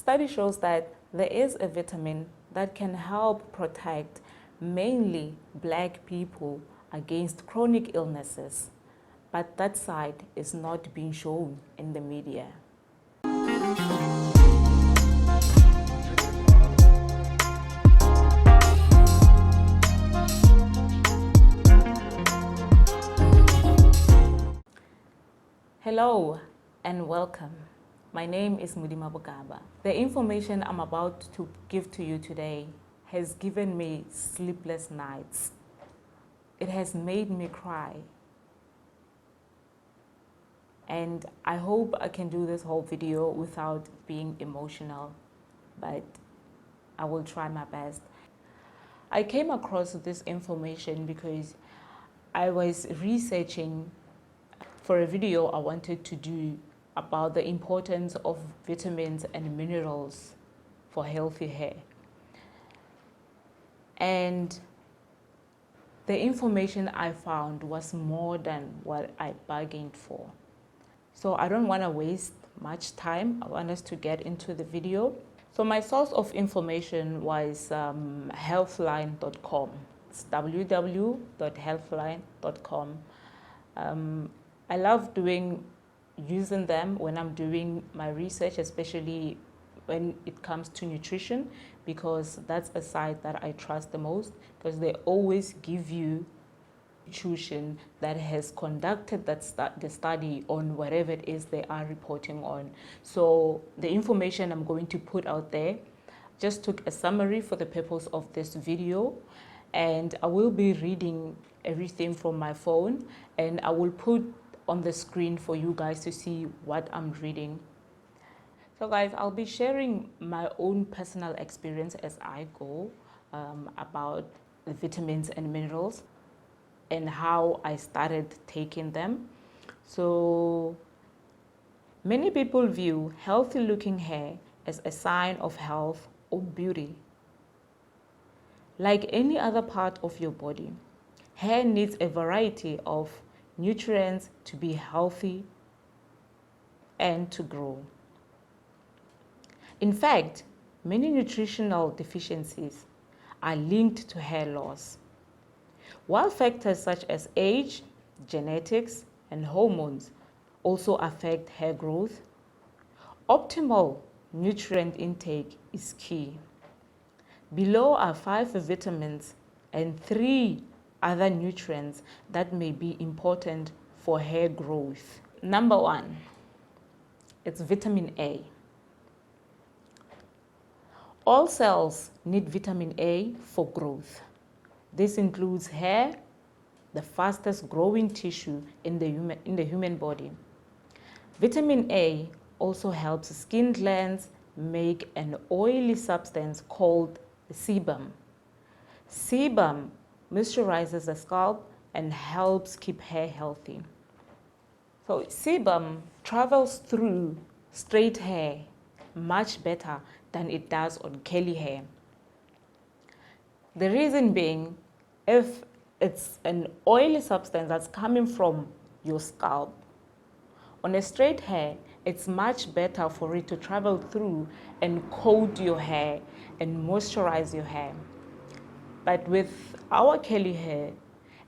study shows that there is a vitamin that can help protect mainly black people against chronic illnesses, but that side is not being shown in the media. Hello and welcome. My name is Modima Bokaba. The information I'm about to give to you today has given me sleepless nights. It has made me cry. And I hope I can do this whole video without being emotional, but I will try my best. I came across this information because I was researching for a video I wanted to do about the importance of vitamins and minerals for healthy hair. And the information I found was more than what I bargained for. So I don't want to waste much time. I want us to get into the video. So my source of information was healthline.com. It's www.healthline.com. I love using them when I'm doing my research, especially when it comes to nutrition, because that's a site that I trust the most, because they always give you institution that has conducted the study on whatever it is they are reporting on. So the information I'm going to put out there just took a summary for the purpose of this video, and I will be reading everything from my phone, and I will put on the screen for you guys to see what I'm reading. So guys, I'll be sharing my own personal experience as I go about the vitamins and minerals and how I started taking them. So many people view healthy looking hair as a sign of health or beauty. Like any other part of your body, hair needs a variety of nutrients to be healthy and to grow. In fact, many nutritional deficiencies are linked to hair loss, while factors such as age, genetics, and hormones also affect hair growth. Optimal nutrient intake is key. Below are 5 vitamins and 3 other nutrients that may be important for hair growth. Number 1, it's vitamin A. All cells need vitamin A for growth. This includes hair, the fastest growing tissue in the human body. Vitamin A also helps skin glands make an oily substance called sebum. Sebum moisturizes the scalp and helps keep hair healthy. So sebum travels through straight hair much better than it does on curly hair. The reason being, if it's an oily substance that's coming from your scalp, on a straight hair, it's much better for it to travel through and coat your hair and moisturize your hair. But with our curly hair,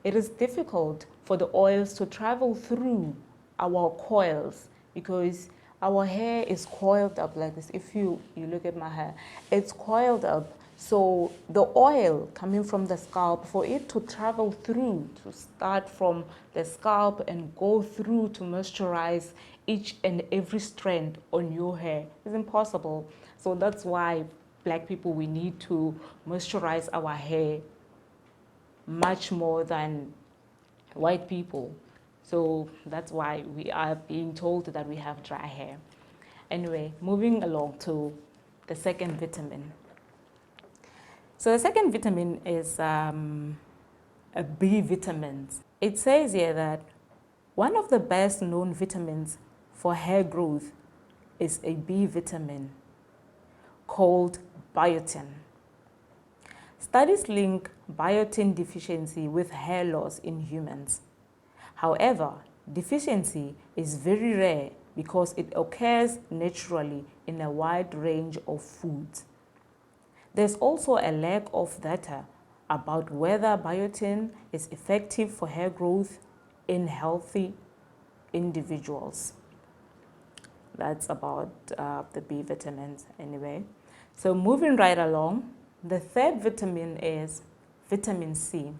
it is difficult for the oils to travel through our coils because our hair is coiled up like this. If you look at my hair, it's coiled up. So the oil coming from the scalp, for it to travel through, to start from the scalp and go through to moisturize each and every strand on your hair is impossible. So that's why black people, we need to moisturize our hair much more than white people. So that's why we are being told that we have dry hair. Anyway, moving along to the second vitamin. So the second vitamin is a B vitamin. It says here that one of the best known vitamins for hair growth is a B vitamin called biotin. Studies link biotin deficiency with hair loss in humans. However, deficiency is very rare because it occurs naturally in a wide range of foods. There's also a lack of data about whether biotin is effective for hair growth in healthy individuals. That's about the B vitamins anyway. So moving right along, the third vitamin is vitamin C.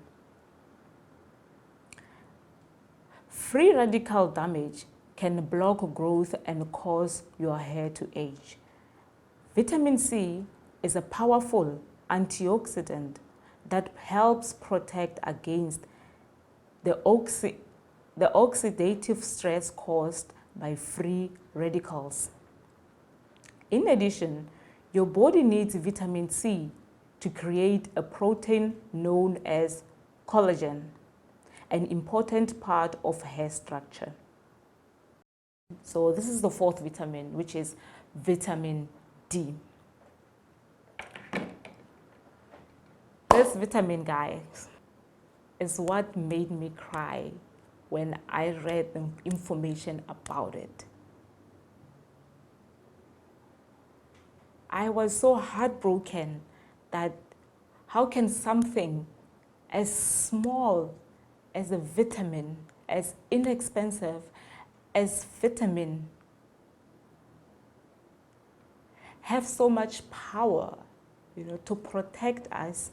Free radical damage can block growth and cause your hair to age. Vitamin C is a powerful antioxidant that helps protect against the oxidative stress caused by free radicals. In addition, your body needs vitamin C to create a protein known as collagen, an important part of hair structure. So this is the fourth vitamin, which is vitamin D. This vitamin, guys, is what made me cry when I read the information about it. I was so heartbroken that how can something as small as a vitamin, as inexpensive as vitamin, have so much power, to protect us,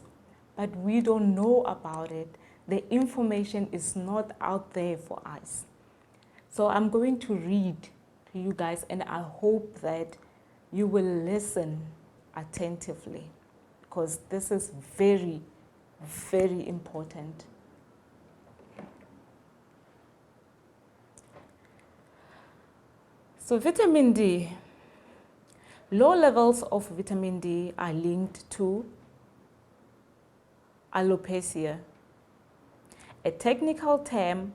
but we don't know about it. The information is not out there for us. So I'm going to read to you guys, and I hope that you will listen attentively, because this is very, very important. So vitamin D. Low levels of vitamin D are linked to alopecia, a technical term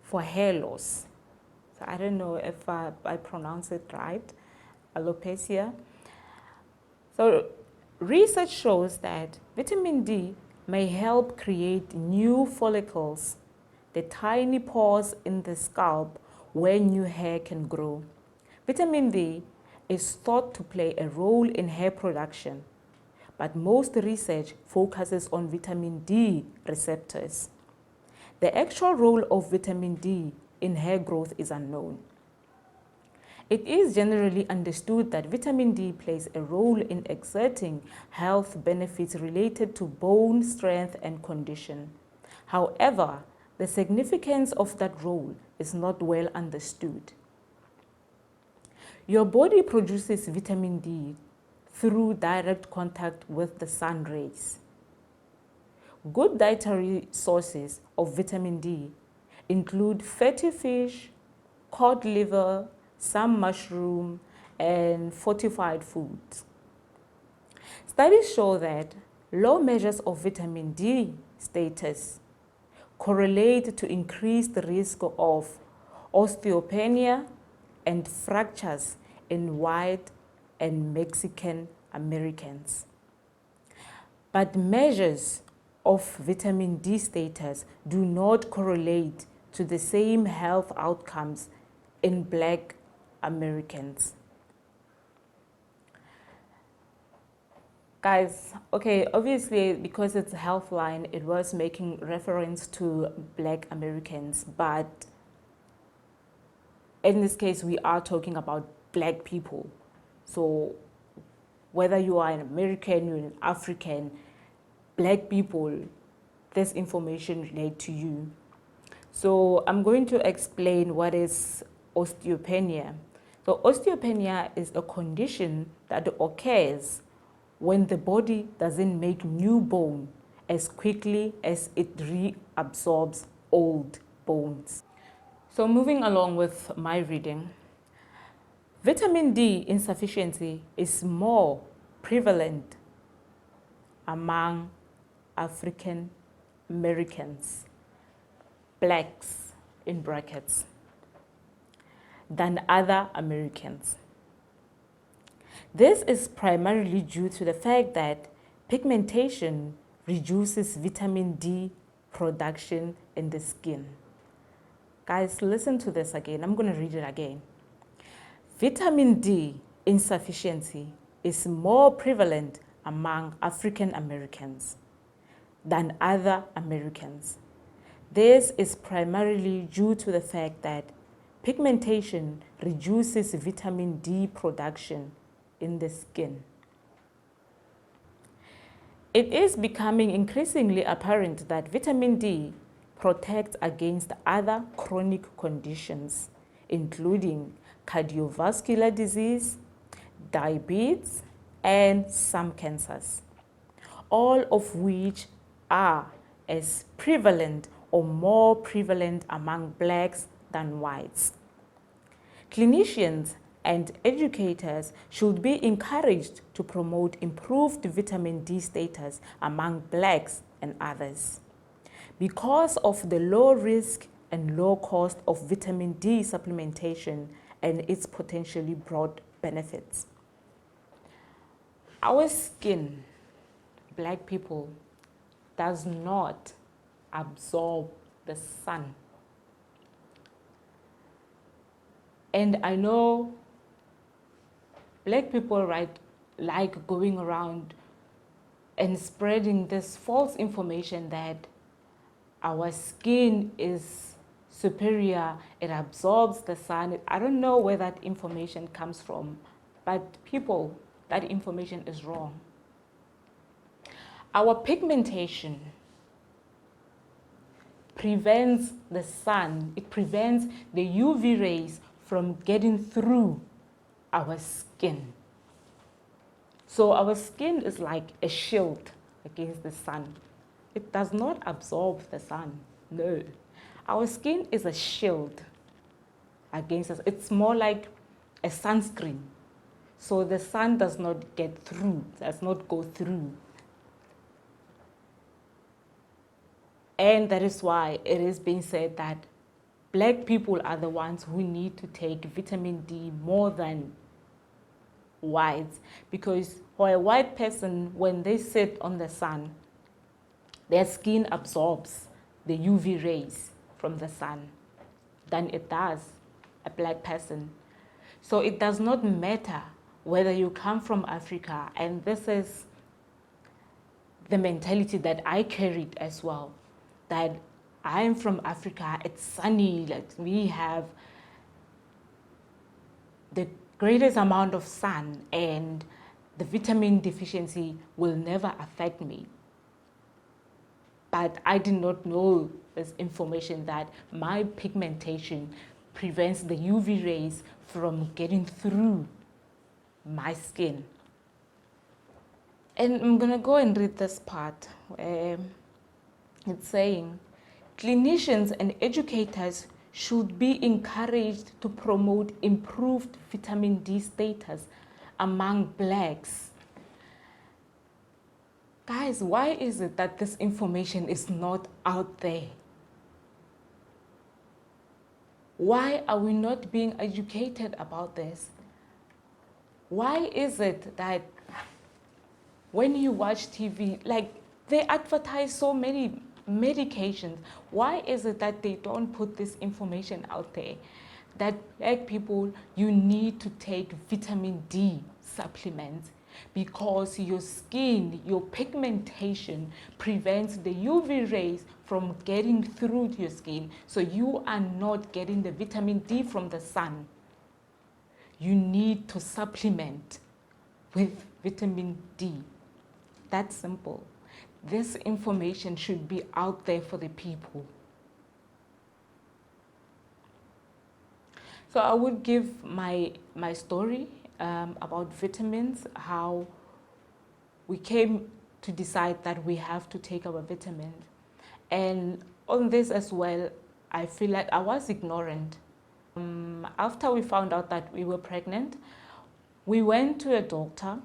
for hair loss. So I don't know if I pronounce it right, alopecia. So research shows that vitamin D may help create new follicles, the tiny pores in the scalp where new hair can grow. Vitamin D is thought to play a role in hair production, but most research focuses on vitamin D receptors. The actual role of vitamin D in hair growth is unknown. It is generally understood that vitamin D plays a role in exerting health benefits related to bone strength and condition. However, the significance of that role is not well understood. Your body produces vitamin D through direct contact with the sun rays. Good dietary sources of vitamin D include fatty fish, cod liver, some mushroom, and fortified foods. Studies show that low measures of vitamin D status correlate to increased risk of osteopenia and fractures in white and Mexican Americans. But measures of vitamin D status do not correlate to the same health outcomes in Black Americans. Guys, okay, obviously because it's a Healthline, it was making reference to Black Americans, but in this case, we are talking about Black people. So whether you are an American, you're an African, Black people, this information relates to you. So I'm going to explain what is osteopenia. So osteopenia is a condition that occurs when the body doesn't make new bone as quickly as it reabsorbs old bones. So moving along with my reading, vitamin D insufficiency is more prevalent among African Americans, blacks in brackets, than other Americans. This is primarily due to the fact that pigmentation reduces vitamin D production in the skin. Guys, listen to this again. I'm going to read it again. Vitamin D insufficiency is more prevalent among African Americans than other Americans. This is primarily due to the fact that pigmentation reduces vitamin D production in the skin. It is becoming increasingly apparent that vitamin D protects against other chronic conditions, including cardiovascular disease, diabetes, and some cancers, all of which are as prevalent or more prevalent among blacks than whites. Clinicians and educators should be encouraged to promote improved vitamin D status among blacks and others. Because of the low risk and low cost of vitamin D supplementation and its potentially broad benefits. Our skin, black people, does not absorb the sun. And I know black people like going around and spreading this false information that our skin is superior, it absorbs the sun. I don't know where that information comes from, but people, that information is wrong. Our pigmentation prevents the sun, it prevents the UV rays from getting through our skin. So our skin is like a shield against the sun. It does not absorb the sun, no. Our skin is a shield against us. It's more like a sunscreen. So the sun does not get through, does not go through. And that is why it is being said that black people are the ones who need to take vitamin D more than whites. Because for a white person, when they sit on the sun, their skin absorbs the UV rays from the sun than it does a black person. So it does not matter whether you come from Africa, and this is the mentality that I carried as well, that I'm from Africa, it's sunny, like we have the greatest amount of sun and the vitamin deficiency will never affect me. But I did not know this information that my pigmentation prevents the UV rays from getting through my skin. And I'm gonna go and read this part. It's saying, clinicians and educators should be encouraged to promote improved vitamin D status among blacks. Guys, why is it that this information is not out there? Why are we not being educated about this? Why is it that when you watch TV, like they advertise so many medications, why is it that they don't put this information out there? That black people, you need to take vitamin D supplements because your skin, your pigmentation prevents the UV rays from getting through to your skin. So you are not getting the vitamin D from the sun. You need to supplement with vitamin D. That's simple. This information should be out there for the people. So I would give my story about vitamins, how we came to decide that we have to take our vitamins. And on this as well, I feel like I was ignorant. After we found out that we were pregnant, we went to a doctor.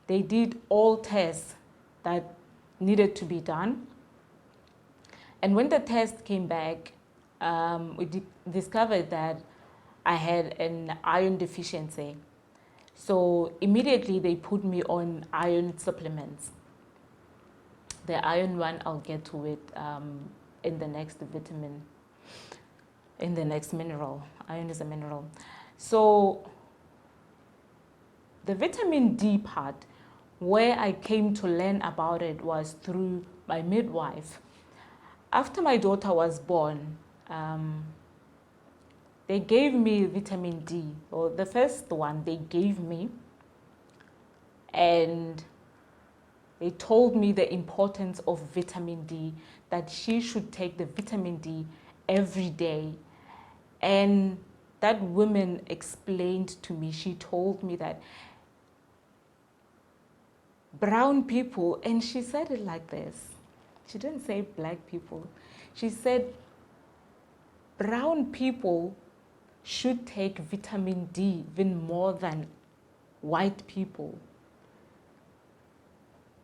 They did all tests that needed to be done. And when the test came back, we discovered that I had an iron deficiency. So immediately they put me on iron supplements. The iron one, I'll get to it in the next vitamin, in the next mineral. Iron is a mineral. So The vitamin D part, where I came to learn about it was through my midwife. After my daughter was born, they gave me vitamin D, or the first one they gave me, and they told me the importance of vitamin D, that she should take the vitamin D every day. And that woman explained to me, she told me that brown people, and she said it like this, she didn't say black people, she said brown people should take vitamin D even more than white people.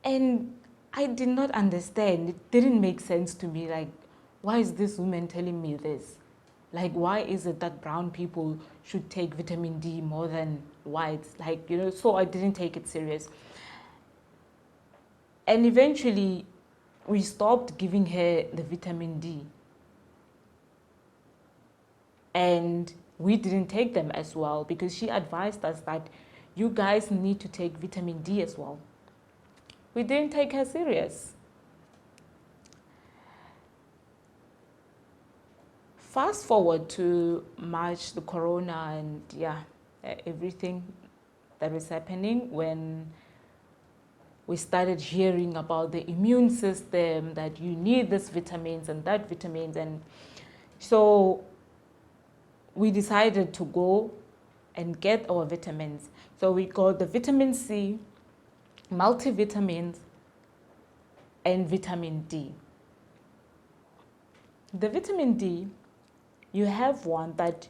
And I did not understand. It didn't make sense to me. Like, why is this woman telling me this? Like, why is it that brown people should take vitamin D more than whites? Like, you know, so I didn't take it serious. And eventually, we stopped giving her the vitamin D. And we didn't take them as well, because she advised us that you guys need to take vitamin D as well. We didn't take her serious. Fast forward to March, the corona, and everything that was happening, when we started hearing about the immune system, that you need this vitamins and that vitamins. And so we decided to go and get our vitamins. So we got the vitamin C, multivitamins, and vitamin D. The vitamin D, you have one that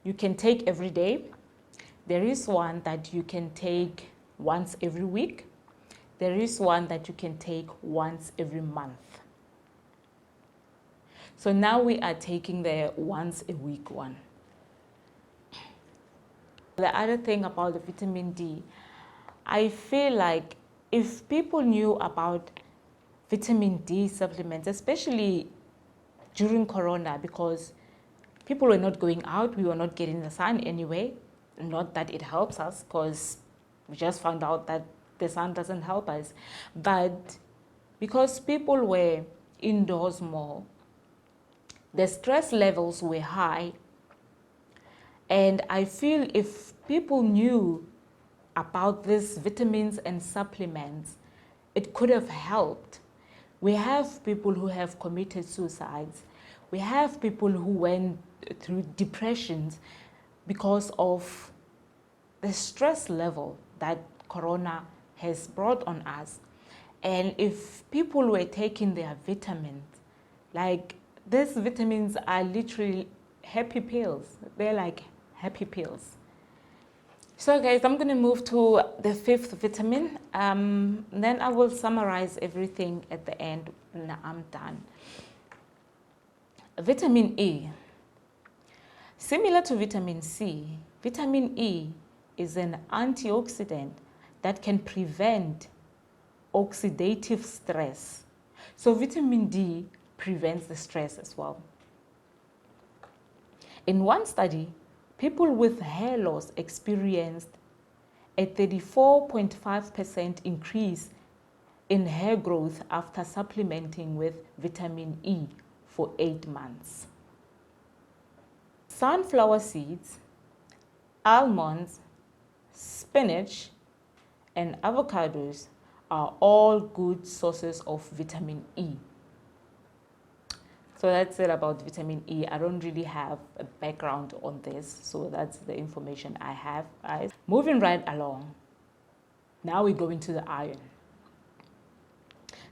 you can take every day. There is one that you can take once every week. There is one that you can take once every month. So now we are taking the once a week one. The other thing about the vitamin D, I feel like if people knew about vitamin D supplements, especially during corona, because people were not going out, we were not getting the sun anyway. Not that it helps us, because we just found out that the sun doesn't help us. But because people were indoors more, the stress levels were high. And I feel if people knew about these vitamins and supplements, it could have helped. We have people who have committed suicides. We have people who went through depressions because of the stress level that corona has brought on us. And if people were taking their vitamins, like these vitamins are literally happy pills. They're like happy pills. So guys, I'm going to move to the fifth vitamin. Then I will summarize everything at the end when I'm done. Vitamin E. Similar to vitamin C, vitamin E is an antioxidant that can prevent oxidative stress. So vitamin D prevents the stress as well. In one study, people with hair loss experienced a 34.5% increase in hair growth after supplementing with vitamin E for 8 months. Sunflower seeds, almonds, spinach, and avocados are all good sources of vitamin E. So that's it about vitamin E. I don't really have a background on this, so that's the information I have, guys. Moving right along, now we go into the iron.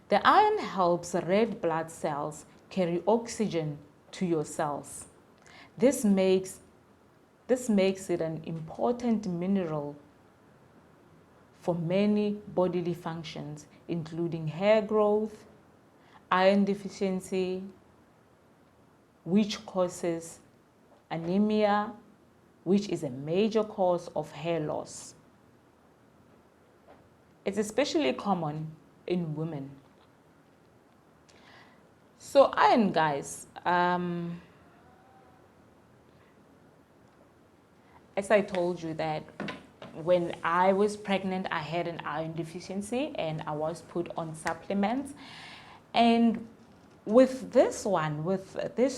The iron helps red blood cells carry oxygen to your cells. This makes it an important mineral for many bodily functions, including hair growth, iron deficiency, which causes anemia, which is a major cause of hair loss. It's especially common in women. So iron, guys, as I told you that when I was pregnant, I had an iron deficiency and I was put on supplements. And with this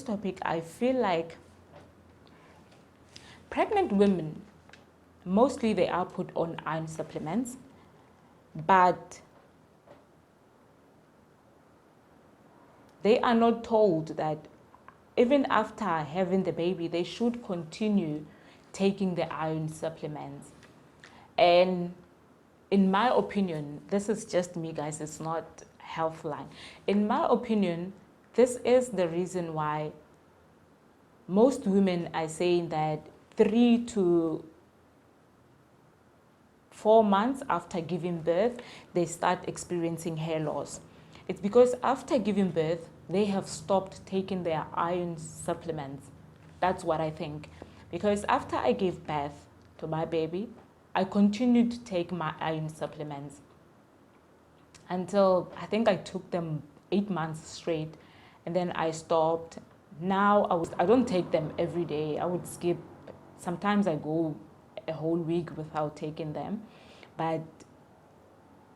topic, I feel like pregnant women, mostly they are put on iron supplements, but they are not told that even after having the baby, they should continue taking the iron supplements. And in my opinion, this is just me, guys, it's not Healthline. In my opinion, this is the reason why most women are saying that 3 to 4 months after giving birth, they start experiencing hair loss. It's because after giving birth, they have stopped taking their iron supplements. That's what I think. Because after I gave birth to my baby, I continued to take my iron supplements until I think I took them 8 months straight, and then I stopped. Now I don't take them every day. I would skip. Sometimes I go a whole week without taking them, but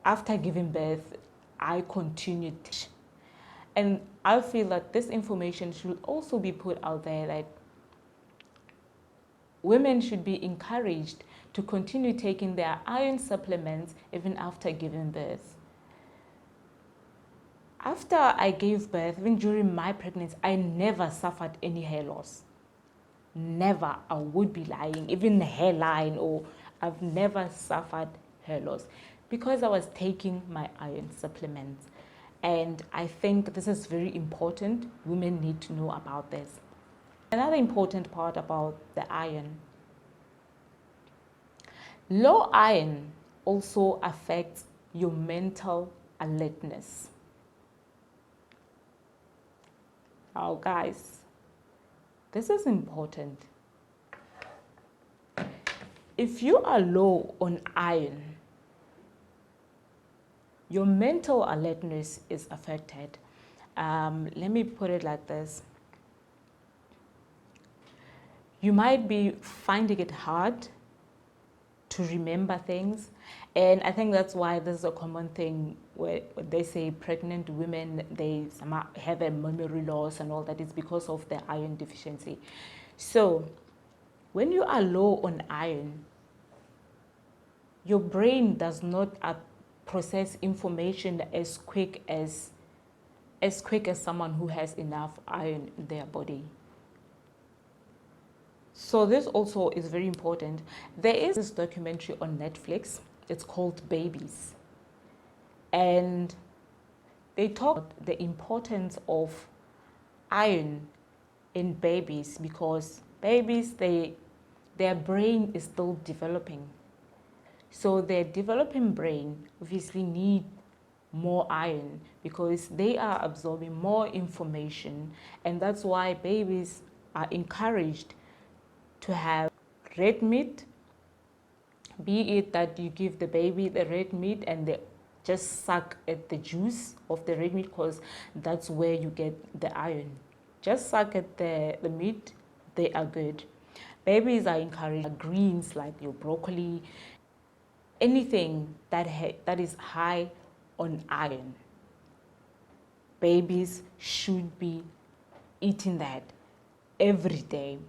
after giving birth, I continued. And I feel that this information should also be put out there, that women should be encouraged to continue taking their iron supplements even after giving birth. After I gave birth, even during my pregnancy, I never suffered any hair loss. Never. I would be lying. Even hairline, or I've never suffered hair loss because I was taking my iron supplements. And I think this is very important. Women need to know about this. Another important part about the iron. Low iron also affects your mental alertness. Now, guys, this is important. If you are low on iron, your mental alertness is affected. Let me put it like this. You might be finding it hard to remember things. And I think that's why this is a common thing where they say pregnant women, they have a memory loss and all that. It's because of the iron deficiency. So when you are low on iron, your brain does not process information as quick as someone who has enough iron in their body. So this also is very important. There is this documentary on Netflix. It's called Babies. And they talk about the importance of iron in babies, because babies, their brain is still developing. So their developing brain obviously need more iron because they are absorbing more information. And that's why babies are encouraged to have red meat, be it that you give the baby the red meat and they just suck at the juice of the red meat, because that's where you get the iron. Just suck at the meat, they are good. Babies are encouraged greens like your broccoli, anything that is high on iron. Babies should be eating that every day.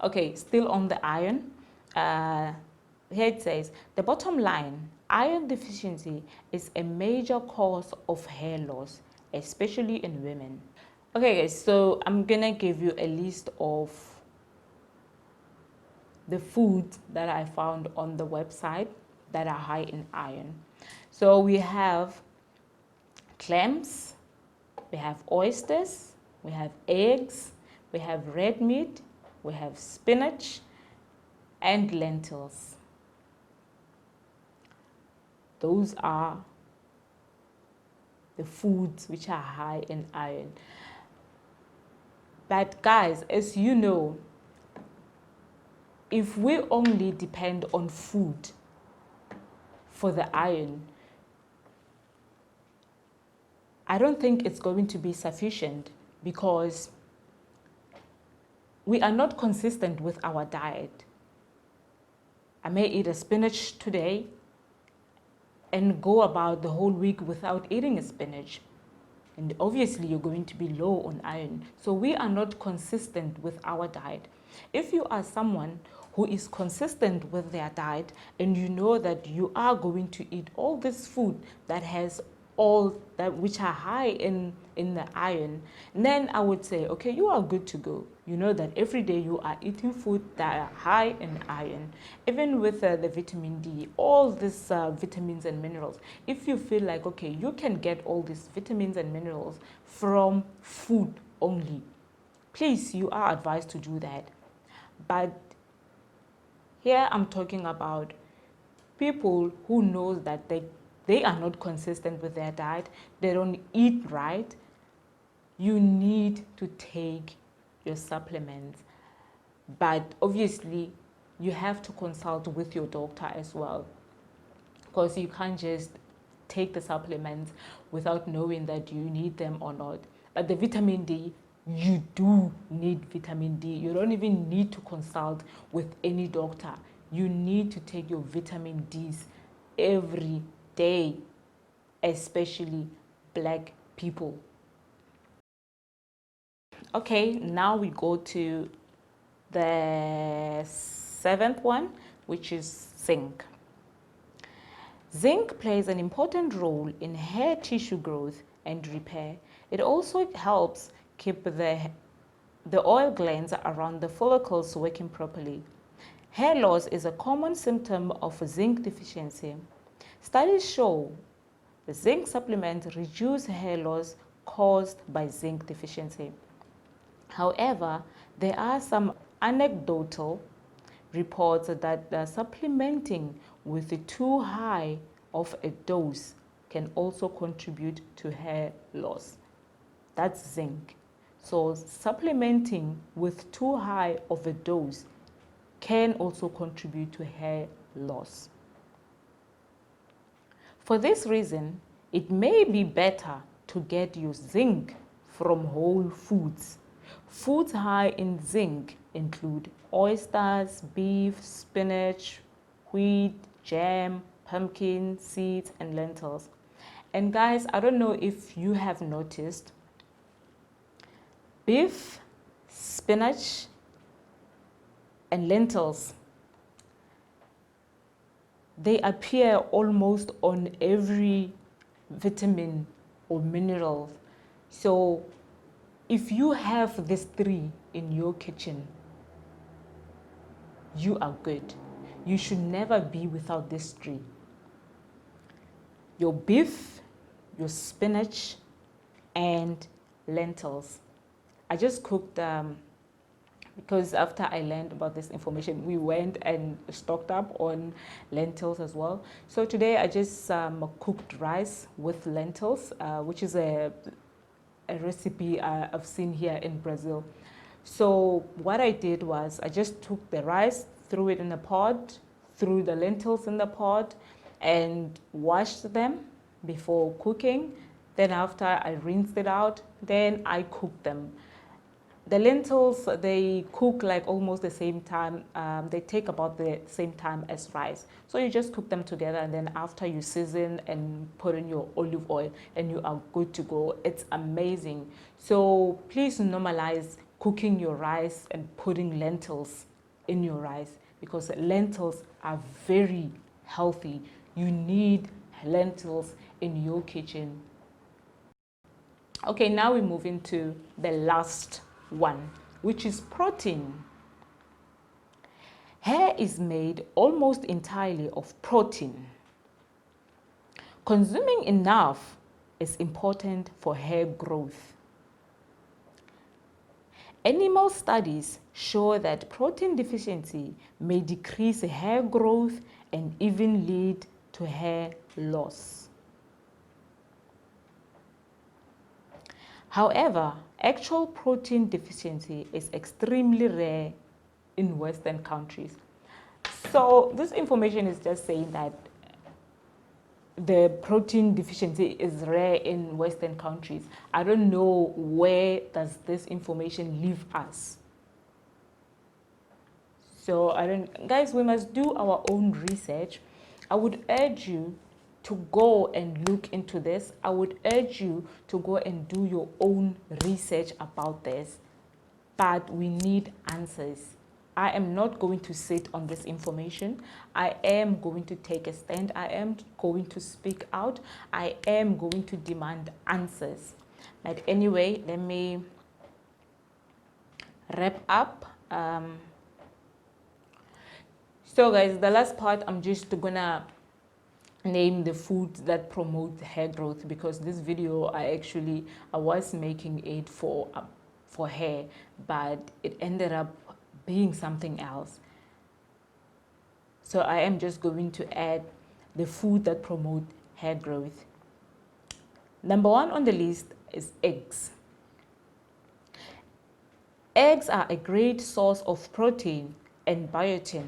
Okay, still on the iron. Here it says, the bottom line, iron deficiency is a major cause of hair loss, especially in women. Okay guys, so I'm gonna give you a list of the foods that I found on the website that are high in iron. So we have clams, we have oysters, we have eggs, we have red meat, we have spinach and lentils. Those are the foods which are high in iron. But guys, as you know, if we only depend on food for the iron, I don't think it's going to be sufficient, because we are not consistent with our diet. I may eat a spinach today and go about the whole week without eating a spinach. And obviously you're going to be low on iron. So we are not consistent with our diet. If you are someone who is consistent with their diet and you know that you are going to eat all this food that has all that which are high in the iron, then I would say, okay, you are good to go. You know that every day you are eating food that are high in iron, even with the vitamin D, all these vitamins and minerals. If you feel like, okay, you can get all these vitamins and minerals from food only, please, you are advised to do that. But here I'm talking about people who knows that they are not consistent with their diet, they don't eat right. You need to take your supplements, but obviously you have to consult with your doctor as well, because you can't just take the supplements without knowing that you need them or not. But the vitamin D, you do need vitamin D. You don't even need to consult with any doctor. You need to take your vitamin Ds every day, especially black people. Okay, now we go to the seventh one, which is zinc. Zinc plays an important role in hair tissue growth and repair. It also helps keep the oil glands around the follicles working properly. Hair loss is a common symptom of zinc deficiency. Studies show the zinc supplements reduce hair loss caused by zinc deficiency. However, there are some anecdotal reports that supplementing with too high of a dose can also contribute to hair loss. That's zinc. So supplementing with too high of a dose can also contribute to hair loss. For this reason, it may be better to get your zinc from whole foods. Foods high in zinc include oysters, beef, spinach, wheat, jam, pumpkin, seeds, and lentils. And guys, I don't know if you have noticed, beef, spinach, and lentils, they appear almost on every vitamin or mineral. So if you have these three in your kitchen, you are good. You should never be without these three: your beef, your spinach, and lentils. I just cooked, because after I learned about this information, we went and stocked up on lentils as well. So today I just cooked rice with lentils, which is a recipe I've seen here in Brazil. So what I did was I just took the rice, threw it in a pot, threw the lentils in the pot, and washed them before cooking. Then after I rinsed it out, then I cooked them. The lentils, they cook like almost the same time. They take about the same time as rice. So you just cook them together, and then after you season and put in your olive oil, and you are good to go. It's amazing. So please normalize cooking your rice and putting lentils in your rice, because lentils are very healthy. You need lentils in your kitchen. Okay, now we move into the last one, which is protein. Hair is made almost entirely of protein. Consuming enough is important for hair growth. Animal studies show that protein deficiency may decrease hair growth and even lead to hair loss. However, actual protein deficiency is extremely rare in Western countries. So this information is just saying that the protein deficiency is rare in Western countries. I don't know where does this information leave us. So I don't, guys, we must do our own research. I would urge you to go and look into this. I would urge you to go and do your own research about this. But we need answers. I am not going to sit on this information. I am going to take a stand. I am going to speak out. I am going to demand answers. But anyway, let me wrap up. So guys, the last part, I'm just gonna name the foods that promote hair growth, because this video I was making it for hair, but it ended up being something else. So I am just going to add the food that promote hair growth. Number 1 on the list is eggs. Eggs are a great source of protein and biotin,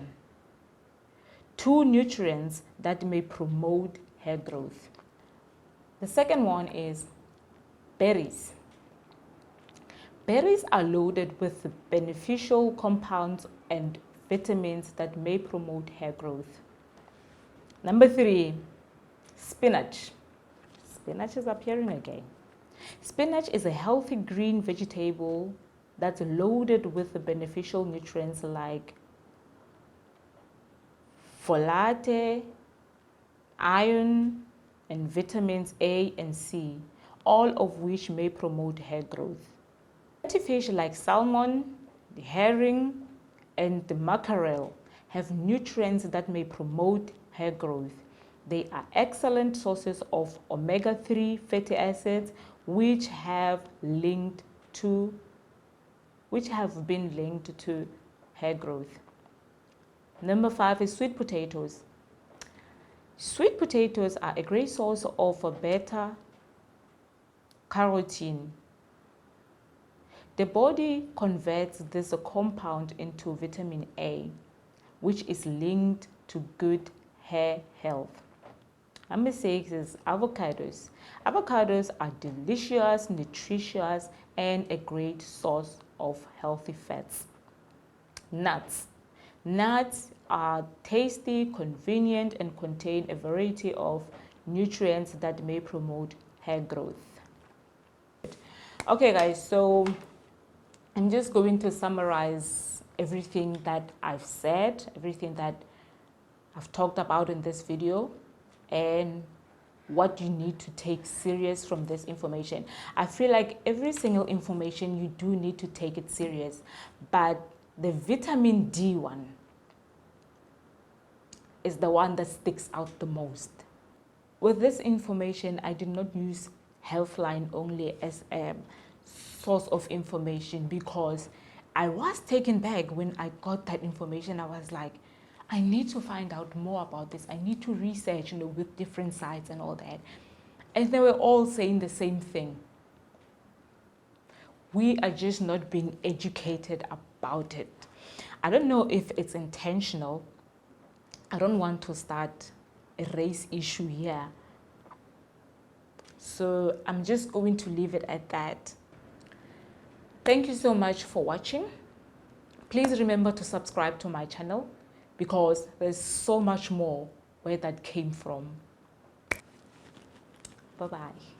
2 nutrients that may promote hair growth. The second one is berries. Berries are loaded with beneficial compounds and vitamins that may promote hair growth. Number 3, spinach. Spinach is appearing again. Spinach is a healthy green vegetable that's loaded with the beneficial nutrients like folate, iron, and vitamins A and C, all of which may promote hair growth. Fish like salmon, the herring, and the mackerel have nutrients that may promote hair growth. They are excellent sources of omega-3 fatty acids, which have been linked to hair growth. Number 5 is sweet potatoes. Sweet potatoes are a great source of beta carotene. The body converts this compound into vitamin A, which is linked to good hair health. Number 6 is avocados. Avocados are delicious, nutritious, and a great source of healthy fats. Nuts. Nuts are tasty, convenient, and contain a variety of nutrients that may promote hair growth. Okay guys, so I'm just going to summarize everything that I've said, everything that I've talked about in this video, and what you need to take serious from this information. I feel like every single information you do need to take it serious, but the vitamin D one is the one that sticks out the most. With this information, I did not use Healthline only as a source of information, because I was taken back when I got that information. I was like, I need to find out more about this. I need to research, with different sites and all that. And they were all saying the same thing. We are just not being educated about it. I don't know if it's intentional. I don't want to start a race issue here. So I'm just going to leave it at that. Thank you so much for watching. Please remember to subscribe to my channel, because there's so much more where that came from. Bye-bye.